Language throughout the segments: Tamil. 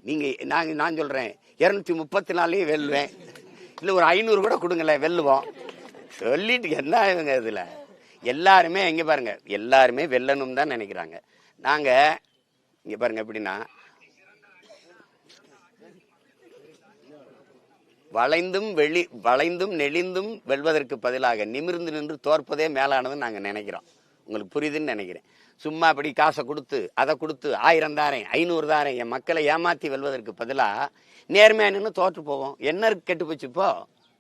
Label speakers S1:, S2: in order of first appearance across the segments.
S1: நீங்க நான் சொல்றேன் 234 வெல்லுவேன், இல்ல ஒரு 500 கூட கொடுங்களேன், வெல்லுவோம். சொல்லிட்டு என்ன ஆகுங்க இதுல? எல்லாருமே இங்க பாருங்க, எல்லாருமே வெல்லணும் தான் நினைக்கிறாங்க. நாங்க இங்க பாருங்க எப்படின்னா, வளைந்தும் நெளிந்தும் வெல்வதற்கு பதிலாக நிமிர்ந்து நின்று தோற்பதே மேலானதுன்னு நாங்க நினைக்கிறோம். உங்களுக்கு புரியுதுன்னு நினைக்கிறேன். சும்மா அப்படி காசை கொடுத்து அதை கொடுத்து 1000 தாரேன் 500 தாரேன் என் மக்களை ஏமாத்தி வெல்வதற்கு பதிலா நேர்மையா நின்று தோற்று போவோம். என்ன கெட்டு போச்சு? இப்போ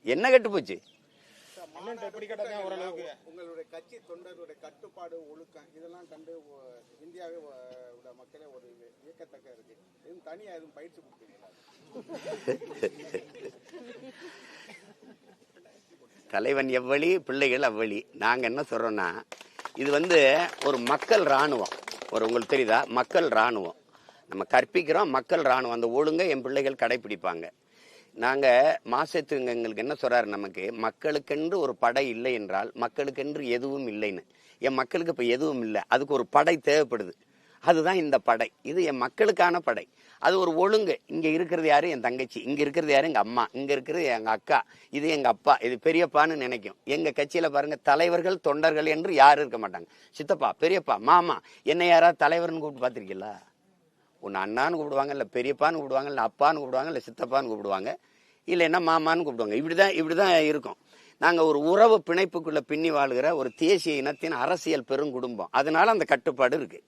S1: என்ன கெட்டு போச்சு?
S2: உங்களுடைய கட்சி தொண்டர்களுடைய கட்டுப்பாடு, ஒழுக்கம் இதெல்லாம் கண்டு இந்தியாவே மக்களே ஒரு இயக்கத்தக்க இருக்கு. எதுவும் தனியா எதுவும் பயிற்சி கொடுத்தீங்களா?
S1: தலைவன் எவ்வளி, பிள்ளைகள் அவ்வளி. நாங்க என்ன சொல்றோம்னா, இது ஒரு மக்கள் இராணுவம். உங்களுக்கு தெரியுதா? மக்கள் இராணுவம் நம்ம கற்பிக்கிறோம். மக்கள் இராணுவம் அந்த ஒழுங்கை என் பிள்ளைகள் கடைபிடிப்பாங்க. நாங்க மாசத்துக்கு எங்களுக்கு என்ன சொல்றாரு, நமக்கு மக்களுக்கென்று ஒரு படை இல்லை என்றால் மக்களுக்கென்று எதுவும் இல்லைன்னு. என் மக்களுக்கு இப்ப எதுவும் இல்லை, அதுக்கு ஒரு படை தேவைப்படுது. அதுதான் இந்த படை. இது என் மக்களுக்கான படை. அது ஒரு ஒழுங்கு. இங்க இருக்கிறது யாரு? என் தங்கச்சி. இங்க இருக்கிறது யாரு? எங்க அம்மா. இங்க இருக்கிறது எங்க அக்கா. இது எங்க அப்பா. இது பெரியப்பான்னு நினைக்கும். எங்க கட்சியில பாருங்க, தலைவர்கள் தொண்டர்கள் என்று யாரும் இருக்க மாட்டாங்க. சித்தப்பா, பெரியப்பா, மாமா. என்ன யாராவது தலைவர்னு கூப்பிட்டு பாத்திருக்கீங்களா? ஒன்னு அண்ணான்னு கூப்பிடுவாங்க, இல்ல பெரியப்பான்னு கூப்பிடுவாங்க, இல்ல அப்பான்னு கூப்பிடுவாங்க, இல்ல சித்தப்பான்னு கூப்பிடுவாங்க, இல்லைன்னா மாமான்னு கூப்பிடுவாங்க. இப்படிதான் இருக்கும். நாங்க ஒரு உறவு பிணைப்புக்குள்ள பின்னி வாழ்கிற ஒரு தேசிய இனத்தின் அரசியல் பெருங்குடும்பம். அதனால அந்த கட்டுப்பாடு இருக்கு.